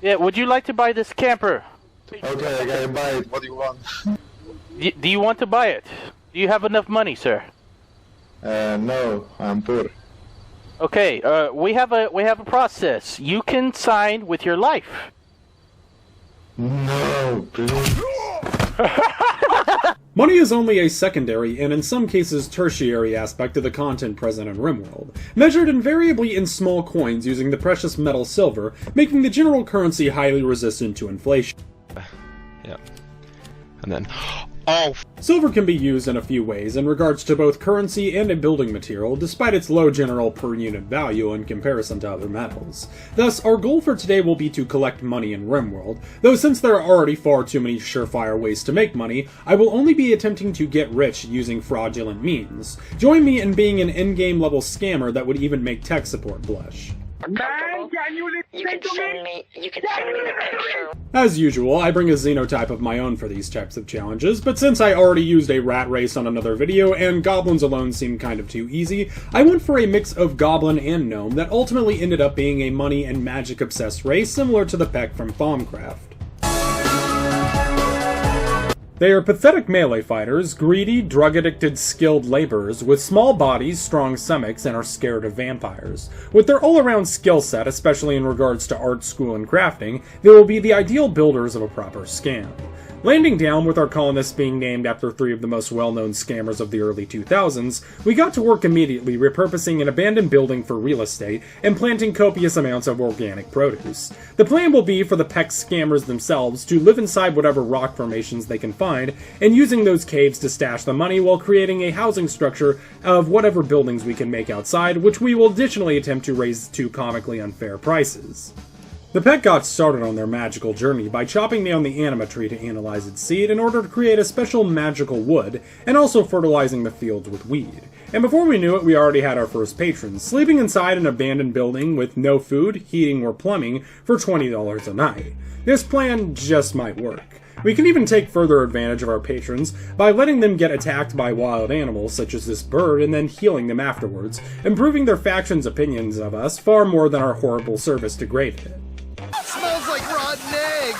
Yeah, would you like to buy this camper? Okay, I gotta buy it. What do you want? Do you want to buy it? Do you have enough money, sir? No, I'm poor. Okay, we have a process. You can sign with your life. No, please. Money is only a secondary, and in some cases tertiary aspect of the content present in Rimworld, measured invariably in small coins using the precious metal silver, making the general currency highly resistant to inflation. Yep. And then... Oh! Silver can be used in a few ways in regards to both currency and a building material, despite its low general per unit value in comparison to other metals. Thus, our goal for today will be to collect money in Rimworld, though since there are already far too many surefire ways to make money, I will only be attempting to get rich using fraudulent means. Join me in being an in-game level scammer that would even make tech support blush. Man, you can send me the picture. As usual, I bring a xenotype of my own for these types of challenges, but since I already used a rat race on another video and goblins alone seemed kind of too easy, I went for a mix of goblin and gnome that ultimately ended up being a money and magic obsessed race similar to the Peck from Thaumcraft. They are pathetic melee fighters, greedy, drug-addicted, skilled laborers with small bodies, strong stomachs, and are scared of vampires. With their all-around skill set, especially in regards to art, school, and crafting, they will be the ideal builders of a proper scam. Landing down with our colonists being named after three of the most well-known scammers of the early 2000s, we got to work immediately repurposing an abandoned building for real estate and planting copious amounts of organic produce. The plan will be for the Peck scammers themselves to live inside whatever rock formations they can find, and using those caves to stash the money while creating a housing structure of whatever buildings we can make outside, which we will additionally attempt to raise to comically unfair prices. The Peck got started on their magical journey by chopping down the anima tree to analyze its seed in order to create a special magical wood, and also fertilizing the fields with weed. And before we knew it, we already had our first patrons, sleeping inside an abandoned building with no food, heating, or plumbing for $20 a night. This plan just might work. We can even take further advantage of our patrons by letting them get attacked by wild animals such as this bird and then healing them afterwards, improving their faction's opinions of us far more than our horrible service degraded it. Smells like rotten egg!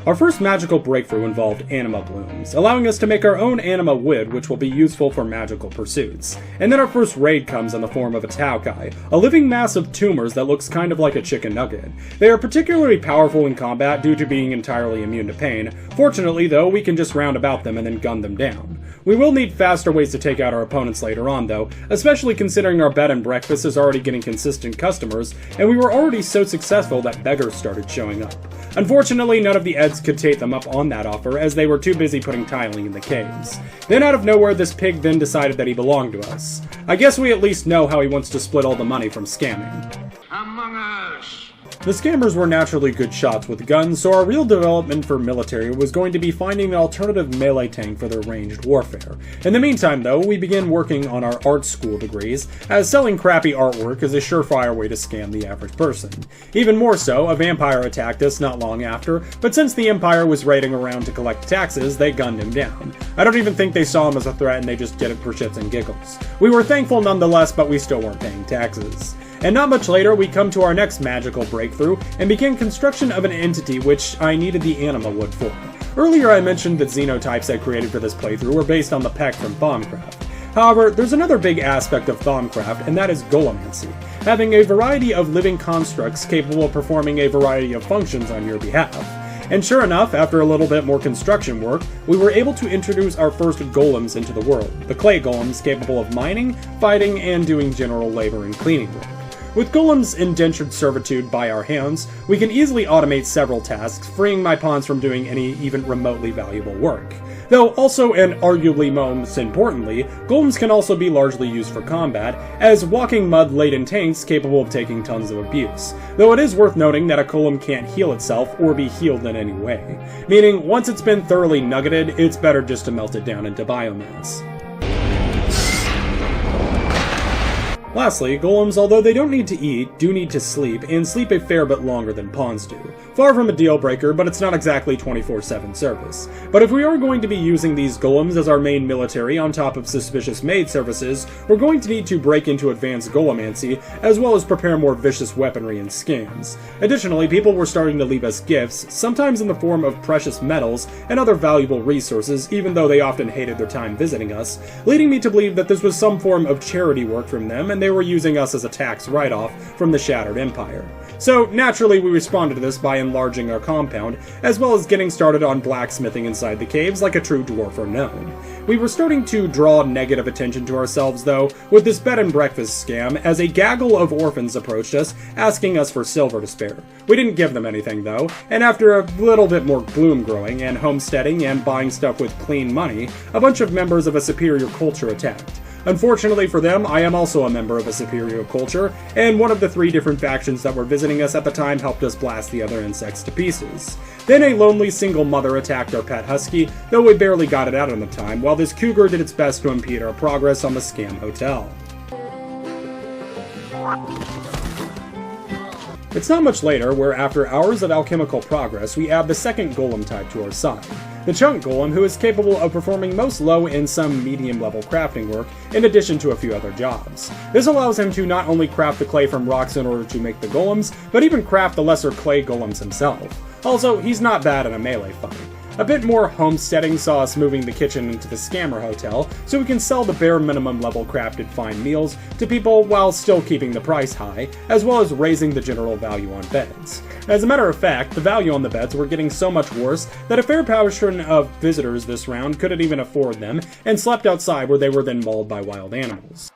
Our first magical breakthrough involved anima blooms, allowing us to make our own anima wood, which will be useful for magical pursuits. And then our first raid comes in the form of a Taukai, a living mass of tumors that looks kind of like a chicken nugget. They are particularly powerful in combat due to being entirely immune to pain. Fortunately though, we can just round about them and then gun them down. We will need faster ways to take out our opponents later on though, especially considering our bed and breakfast is already getting consistent customers, and we were already so successful that beggars started showing up. Unfortunately, none of the Eds could take them up on that offer as they were too busy putting tiling in the caves. Then out of nowhere, this pig then decided that he belonged to us. I guess we at least know how he wants to split all the money from scamming. Among Us! The scammers were naturally good shots with guns, so our real development for military was going to be finding an alternative melee tank for their ranged warfare. In the meantime though, we began working on our art school degrees, as selling crappy artwork is a surefire way to scam the average person. Even more so, a vampire attacked us not long after, but since the Empire was raiding around to collect taxes, they gunned him down. I don't even think they saw him as a threat and they just did it for shits and giggles. We were thankful nonetheless, but we still weren't paying taxes. And not much later, we come to our next magical breakthrough and begin construction of an entity which I needed the anima wood for. Earlier I mentioned that xenotypes I created for this playthrough were based on the Peck from Thaumcraft. However, there's another big aspect of Thaumcraft, and that is golemancy, having a variety of living constructs capable of performing a variety of functions on your behalf. And sure enough, after a little bit more construction work, we were able to introduce our first golems into the world, the clay golems capable of mining, fighting, and doing general labor and cleaning work. With golems indentured servitude by our hands, we can easily automate several tasks, freeing my pawns from doing any even remotely valuable work. Though also, and arguably most importantly, golems can also be largely used for combat, as walking mud-laden tanks capable of taking tons of abuse. Though it is worth noting that a golem can't heal itself or be healed in any way. Meaning, once it's been thoroughly nuggeted, it's better just to melt it down into biomass. Lastly, golems, although they don't need to eat, do need to sleep, and sleep a fair bit longer than pawns do. Far from a deal breaker, but it's not exactly 24/7 service. But if we are going to be using these golems as our main military on top of suspicious maid services, we're going to need to break into advanced golemancy, as well as prepare more vicious weaponry and scams. Additionally, people were starting to leave us gifts, sometimes in the form of precious metals and other valuable resources, even though they often hated their time visiting us, leading me to believe that this was some form of charity work from them, and they were using us as a tax write-off from the Shattered Empire. So, naturally, we responded to this by enlarging our compound, as well as getting started on blacksmithing inside the caves like a true dwarf are known. We were starting to draw negative attention to ourselves, though, with this bed and breakfast scam, as a gaggle of orphans approached us, asking us for silver to spare. We didn't give them anything, though, and after a little bit more gloom growing, and homesteading, and buying stuff with clean money, a bunch of members of a superior culture attacked. Unfortunately for them, I am also a member of a superior culture, and one of the 3 different factions that were visiting us at the time helped us blast the other insects to pieces. Then a lonely single mother attacked our pet husky, though we barely got it out in the time, while this cougar did its best to impede our progress on the scam hotel. It's not much later, where after hours of alchemical progress, we add the second golem type to our side. The Chunk Golem, who is capable of performing most low and some medium level crafting work, in addition to a few other jobs. This allows him to not only craft the clay from rocks in order to make the golems, but even craft the lesser clay golems himself. Also, he's not bad in a melee fight. A bit more homesteading saw us moving the kitchen into the Scammer Hotel, so we can sell the bare minimum level crafted fine meals to people while still keeping the price high, as well as raising the general value on beds. As a matter of fact, the value on the beds were getting so much worse that a fair portion of visitors this round couldn't even afford them, and slept outside where they were then mauled by wild animals.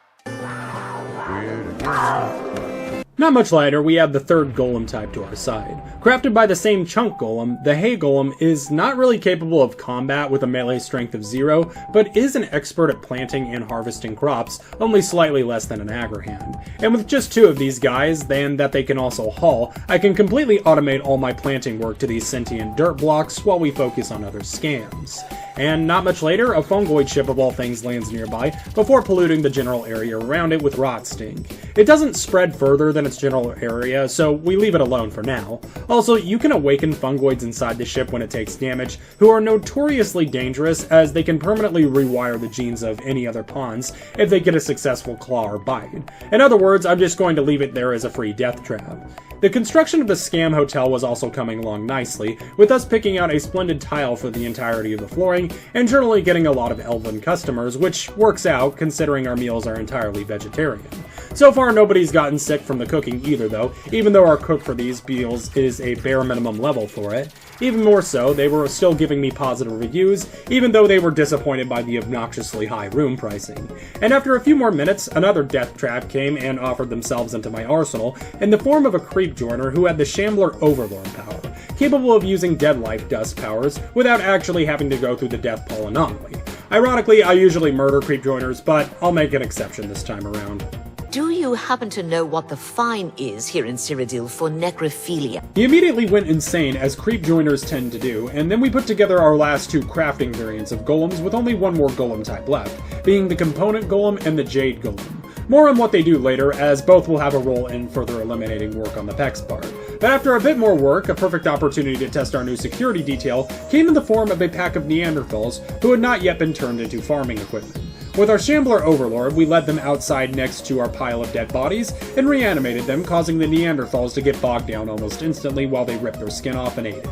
Not much later, we add the third golem type to our side. Crafted by the same Chunk Golem, the Hay Golem is not really capable of combat with a melee strength of 0, but is an expert at planting and harvesting crops, only slightly less than an Agrahand. And with just 2 of these guys, and that they can also haul, I can completely automate all my planting work to these sentient dirt blocks while we focus on other scams. And not much later, a fungoid ship of all things lands nearby, before polluting the general area around it with rot stink. It doesn't spread further than its general area, so we leave it alone for now. Also, you can awaken fungoids inside the ship when it takes damage, who are notoriously dangerous as they can permanently rewire the genes of any other pawns if they get a successful claw or bite. In other words, I'm just going to leave it there as a free death trap. The construction of the Scam Hotel was also coming along nicely, with us picking out a splendid tile for the entirety of the flooring, and generally getting a lot of elven customers, which works out considering our meals are entirely vegetarian. So far, nobody's gotten sick from the cooking either though, even though our cook for these meals is a bare minimum level for it. Even more so, they were still giving me positive reviews, even though they were disappointed by the obnoxiously high room pricing. And after a few more minutes, another death trap came and offered themselves into my arsenal, in the form of a creep joiner who had the Shambler Overlord power, capable of using dead life dust powers without actually having to go through the death pool anomaly. Ironically, I usually murder creep joiners, but I'll make an exception this time around. Do you happen to know what the fine is here in Cyrodiil for necrophilia? He immediately went insane, as creep joiners tend to do, and then we put together our last 2 crafting variants of golems with only 1 more golem type left, being the Component Golem and the Jade Golem. More on what they do later, as both will have a role in further eliminating work on the PEX part. But after a bit more work, a perfect opportunity to test our new security detail came in the form of a pack of Neanderthals who had not yet been turned into farming equipment. With our Shambler Overlord, we led them outside next to our pile of dead bodies and reanimated them, causing the Neanderthals to get bogged down almost instantly while they ripped their skin off and ate it.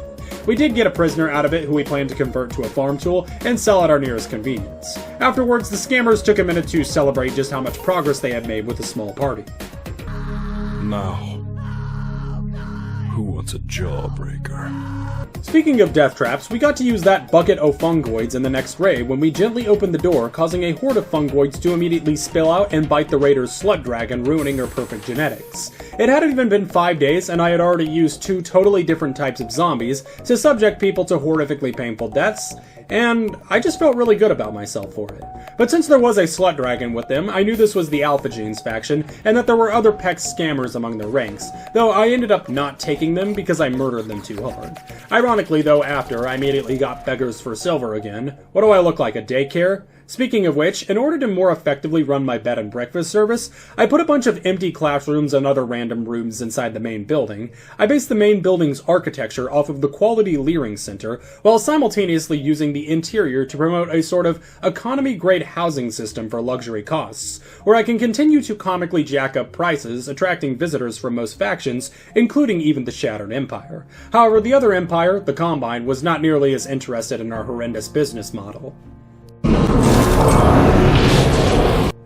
We did get a prisoner out of it who we plan to convert to a farm tool and sell at our nearest convenience. Afterwards, the scammers took a minute to celebrate just how much progress they had made with a small party. Now, who wants a jawbreaker? Speaking of death traps, we got to use that bucket of fungoids in the next raid when we gently opened the door, causing a horde of fungoids to immediately spill out and bite the raider's slug dragon, ruining her perfect genetics. It hadn't even been 5 days, and I had already used 2 totally different types of zombies to subject people to horrifically painful deaths, and I just felt really good about myself for it. But since there was a slut dragon with them, I knew this was the Alpha Genes faction, and that there were other PEX scammers among their ranks, though I ended up not taking them because I murdered them too hard. Ironically though, after, I immediately got beggars for silver again. What do I look like, a daycare? Speaking of which, in order to more effectively run my bed and breakfast service, I put a bunch of empty classrooms and other random rooms inside the main building. I based the main building's architecture off of the Quality Leering Center, while simultaneously using the interior to promote a sort of economy-grade housing system for luxury costs, where I can continue to comically jack up prices, attracting visitors from most factions, including even the Shattered Empire. However, the other empire, the Combine, was not nearly as interested in our horrendous business model.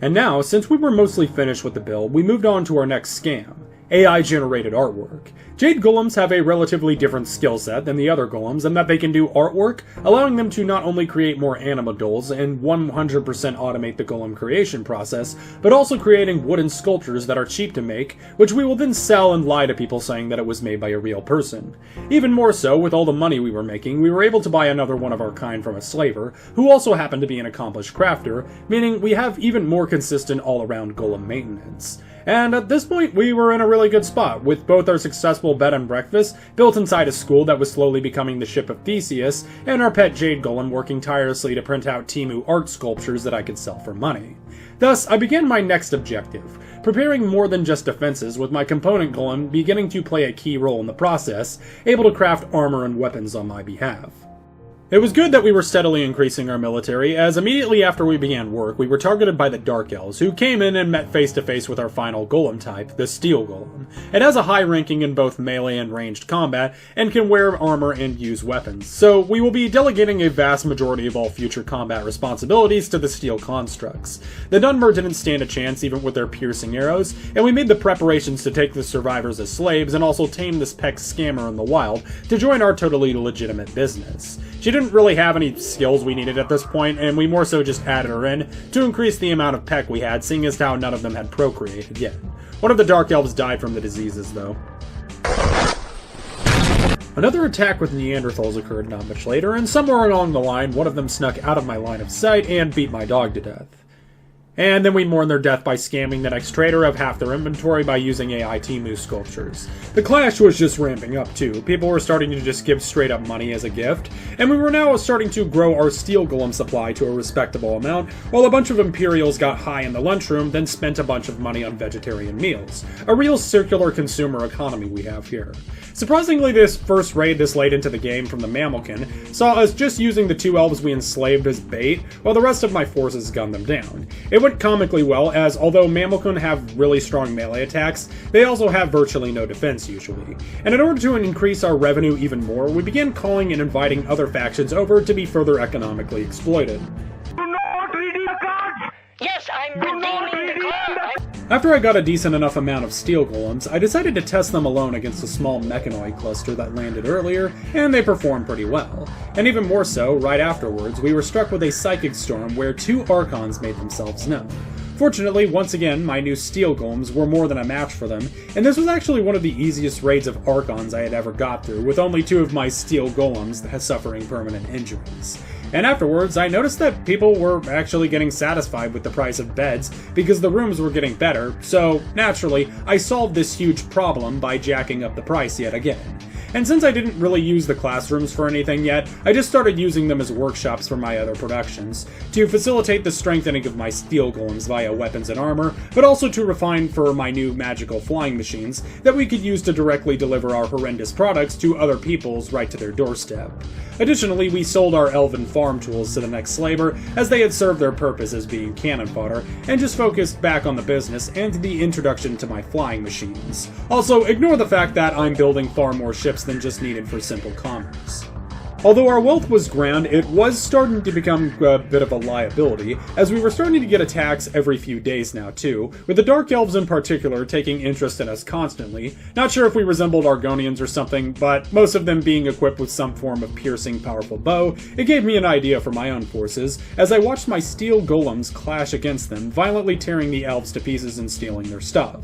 And now, since we were mostly finished with the build, we moved on to our next scam, AI-generated artwork. Jade golems have a relatively different skill set than the other golems in that they can do artwork, allowing them to not only create more anima dolls and 100% automate the golem creation process, but also creating wooden sculptures that are cheap to make, which we will then sell and lie to people saying that it was made by a real person. Even more so, with all the money we were making, we were able to buy another one of our kind from a slaver, who also happened to be an accomplished crafter, meaning we have even more consistent all-around golem maintenance. And at this point, we were in a really good spot, with both our successful bed and breakfast built inside a school that was slowly becoming the ship of Theseus, and our pet Jade Golem working tirelessly to print out Temu art sculptures that I could sell for money. Thus, I began my next objective, preparing more than just defenses, with my component golem beginning to play a key role in the process, able to craft armor and weapons on my behalf. It was good that we were steadily increasing our military, as immediately after we began work, we were targeted by the Dark Elves, who came in and met face to face with our final golem type, the Steel Golem. It has a high ranking in both melee and ranged combat, and can wear armor and use weapons, so we will be delegating a vast majority of all future combat responsibilities to the Steel Constructs. The Dunmer didn't stand a chance even with their piercing arrows, and we made the preparations to take the survivors as slaves and also tame this Peck scammer in the wild to join our totally legitimate business. She didn't really have any skills we needed at this point, and we more so just added her in to increase the amount of Peck we had, seeing as how none of them had procreated yet. One of the Dark Elves died from the diseases, though. Another attack with Neanderthals occurred not much later, and somewhere along the line, one of them snuck out of my line of sight and beat my dog to death. And then we mourn their death by scamming the next trader of half their inventory by using AI Temu sculptures. The clash was just ramping up too. People were starting to just give straight up money as a gift, and we were now starting to grow our steel golem supply to a respectable amount, while a bunch of Imperials got high in the lunchroom, then spent a bunch of money on vegetarian meals. A real circular consumer economy we have here. Surprisingly, this first raid this late into the game from the Mammalkin saw us just using the two elves we enslaved as bait, while the rest of my forces gunned them down. It went comically well, as although Mammalkin have really strong melee attacks, they also have virtually no defense usually. And in order to increase our revenue even more, we began calling and inviting other factions over to be further economically exploited. Do not redeem the cards! Yes, I'm redeeming the cards! After I got a decent enough amount of steel golems, I decided to test them alone against a small mechanoid cluster that landed earlier, and they performed pretty well. And even more so, right afterwards, we were struck with a psychic storm where two Archons made themselves known. Fortunately, once again, my new steel golems were more than a match for them, and this was actually one of the easiest raids of Archons I had ever got through, with only two of my steel golems suffering permanent injuries. And afterwards, I noticed that people were actually getting satisfied with the price of beds because the rooms were getting better, so naturally, I solved this huge problem by jacking up the price yet again. And since I didn't really use the classrooms for anything yet, I just started using them as workshops for my other productions, to facilitate the strengthening of my steel golems via weapons and armor, but also to refine for my new magical flying machines that we could use to directly deliver our horrendous products to other people's right to their doorstep. Additionally, we sold our elven farm tools to the next slaver, as they had served their purpose as being cannon fodder, and just focused back on the business and the introduction to my flying machines. Also, ignore the fact that I'm building far more ships than just needed for simple commerce. Although our wealth was grand, it was starting to become a bit of a liability, as we were starting to get attacks every few days now too, with the Dark Elves in particular taking interest in us constantly. Not sure if we resembled Argonians or something, but most of them being equipped with some form of piercing, powerful bow, it gave me an idea for my own forces, as I watched my steel golems clash against them, violently tearing the elves to pieces and stealing their stuff.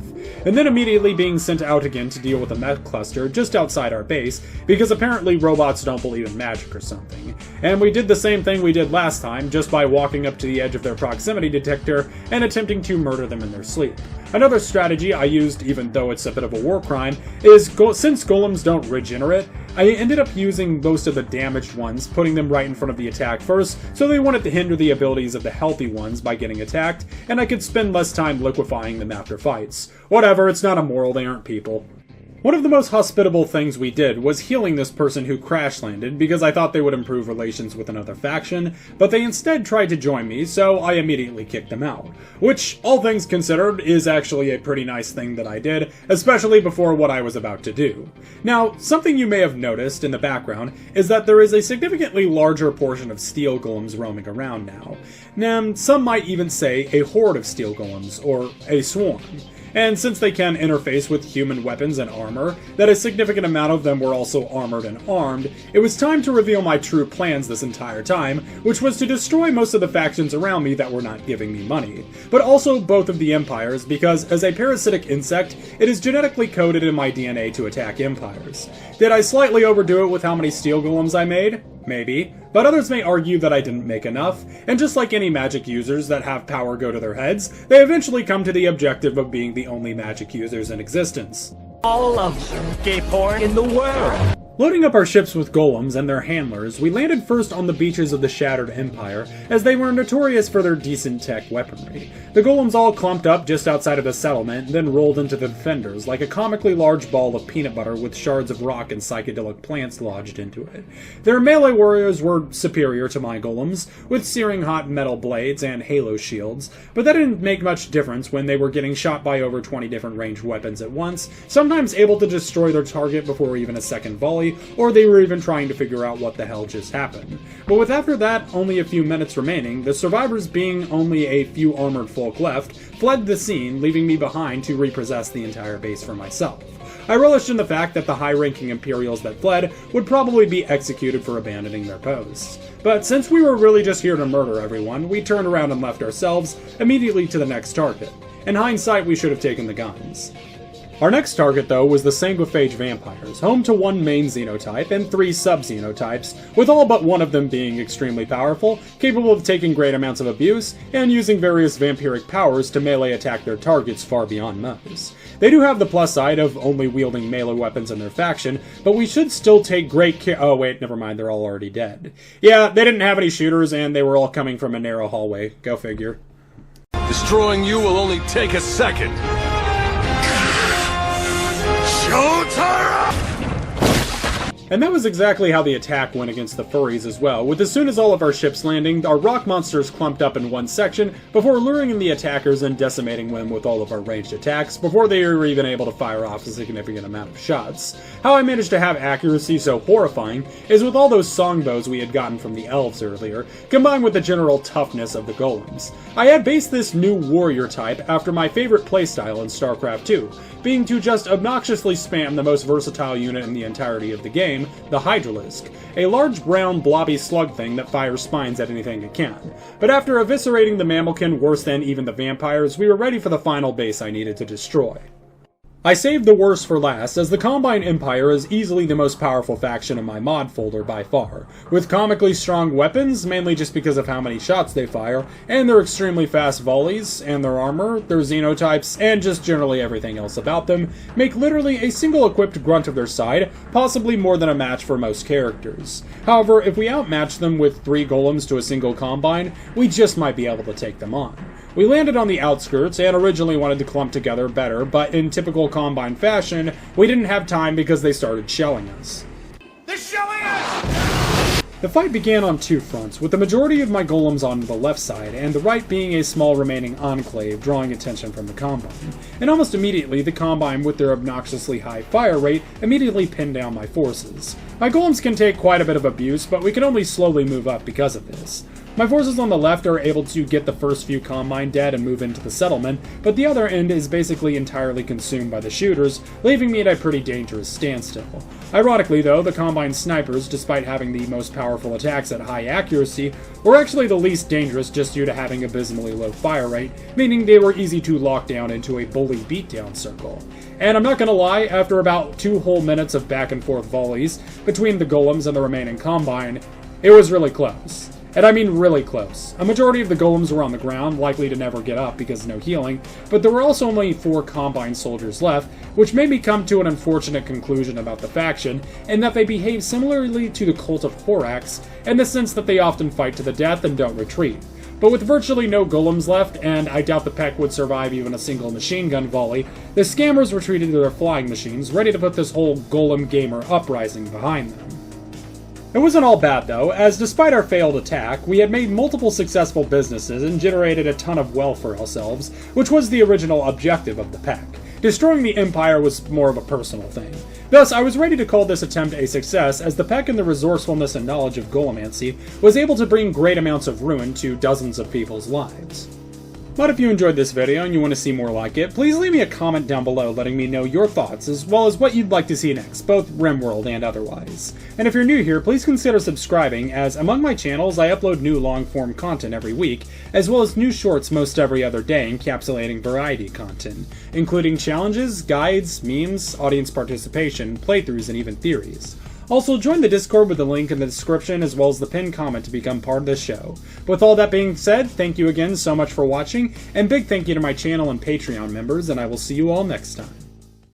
And then immediately being sent out again to deal with a mech cluster just outside our base, because apparently robots don't believe in magic or something. And we did the same thing we did last time, just by walking up to the edge of their proximity detector and attempting to murder them in their sleep. Another strategy I used, even though it's a bit of a war crime, is since golems don't regenerate, I ended up using most of the damaged ones, putting them right in front of the attack first, so they wanted to hinder the abilities of the healthy ones by getting attacked, and I could spend less time liquefying them after fights. Whatever, it's not immoral, they aren't people. One of the most hospitable things we did was healing this person who crash landed because I thought they would improve relations with another faction, but they instead tried to join me, so I immediately kicked them out. Which, all things considered, is actually a pretty nice thing that I did, especially before what I was about to do. Now, something you may have noticed in the background is that there is a significantly larger portion of steel golems roaming around now. Now, some might even say a horde of steel golems, or a swarm. And since they can interface with human weapons and armor, that a significant amount of them were also armored and armed, it was time to reveal my true plans this entire time, which was to destroy most of the factions around me that were not giving me money, but also both of the empires, because as a parasitic insect, it is genetically coded in my DNA to attack empires. Did I slightly overdo it with how many steel golems I made? Maybe, but others may argue that I didn't make enough, and just like any magic users that have power go to their heads, they eventually come to the objective of being the only magic users in existence. All of gay porn in the world. Loading up our ships with golems and their handlers, we landed first on the beaches of the Shattered Empire, as they were notorious for their decent tech weaponry. The golems all clumped up just outside of the settlement, then rolled into the defenders like a comically large ball of peanut butter with shards of rock and psychedelic plants lodged into it. Their melee warriors were superior to my golems, with searing hot metal blades and halo shields, but that didn't make much difference when they were getting shot by over 20 different ranged weapons at once, sometimes able to destroy their target before even a second volley, or they were even trying to figure out what the hell just happened. But with after that only a few minutes remaining, the survivors being only a few armored folk left, fled the scene, leaving me behind to repossess the entire base for myself. I relished in the fact that the high-ranking Imperials that fled would probably be executed for abandoning their posts. But since we were really just here to murder everyone, we turned around and left ourselves immediately to the next target. In hindsight, we should have taken the guns. Our next target, though, was the Sanguiphage Vampires, home to one main xenotype and 3 sub-xenotypes, with all but one of them being extremely powerful, capable of taking great amounts of abuse, and using various vampiric powers to melee attack their targets far beyond most. They do have the plus side of only wielding melee weapons in their faction, but we should still take great care— oh wait, never mind, they're all already dead. Yeah, they didn't have any shooters, and they were all coming from a narrow hallway. Go figure. Destroying you will only take a second. And that was exactly how the attack went against the furries as well, with as soon as all of our ships landing, our rock monsters clumped up in one section before luring in the attackers and decimating them with all of our ranged attacks before they were even able to fire off a significant amount of shots. How I managed to have accuracy so horrifying is with all those songbows we had gotten from the elves earlier, combined with the general toughness of the golems. I had based this new warrior type after my favorite playstyle in StarCraft 2, being to just obnoxiously spam the most versatile unit in the entirety of the game, the Hydralisk, a large brown blobby slug thing that fires spines at anything it can. But after eviscerating the Mammalkin worse than even the vampires, we were ready for the final base I needed to destroy. I saved the worst for last, as the Combine Empire is easily the most powerful faction in my mod folder by far, with comically strong weapons, mainly just because of how many shots they fire, and their extremely fast volleys, and their armor, their xenotypes, and just generally everything else about them, make literally a single equipped grunt of their side possibly more than a match for most characters. However, if we outmatch them with 3 golems to a single Combine, we just might be able to take them on. We landed on the outskirts and originally wanted to clump together better, but in typical Combine fashion, we didn't have time because they started shelling us. They're shelling us! The fight began on 2 fronts, with the majority of my golems on the left side, and the right being a small remaining enclave drawing attention from the Combine. And almost immediately, the Combine, with their obnoxiously high fire rate, immediately pinned down my forces. My golems can take quite a bit of abuse, but we can only slowly move up because of this. My forces on the left are able to get the first few Combine dead and move into the settlement, but the other end is basically entirely consumed by the shooters, leaving me at a pretty dangerous standstill. Ironically though, the Combine snipers, despite having the most powerful attacks at high accuracy, were actually the least dangerous just due to having abysmally low fire rate, meaning they were easy to lock down into a bully beatdown circle. And I'm not gonna lie, after about 2 whole minutes of back and forth volleys between the golems and the remaining Combine, it was really close. And I mean really close. A majority of the golems were on the ground, likely to never get up because no healing, but there were also only 4 Combine soldiers left, which made me come to an unfortunate conclusion about the faction, in that they behave similarly to the Cult of Horax, in the sense that they often fight to the death and don't retreat. But with virtually no golems left, and I doubt the Peck would survive even a single machine gun volley, the scammers retreated to their flying machines, ready to put this whole golem gamer uprising behind them. It wasn't all bad though, as despite our failed attack, we had made multiple successful businesses and generated a ton of wealth for ourselves, which was the original objective of the Peck. Destroying the Empire was more of a personal thing. Thus, I was ready to call this attempt a success, as the Peck and the resourcefulness and knowledge of golemancy was able to bring great amounts of ruin to dozens of people's lives. But if you enjoyed this video and you want to see more like it, please leave me a comment down below letting me know your thoughts, as well as what you'd like to see next, both Rimworld and otherwise. And if you're new here, please consider subscribing, as among my channels I upload new long-form content every week, as well as new shorts most every other day encapsulating variety content, including challenges, guides, memes, audience participation, playthroughs, and even theories. Also, join the Discord with the link in the description as well as the pinned comment to become part of this show. With all that being said, thank you again so much for watching, and big thank you to my channel and Patreon members, and I will see you all next time.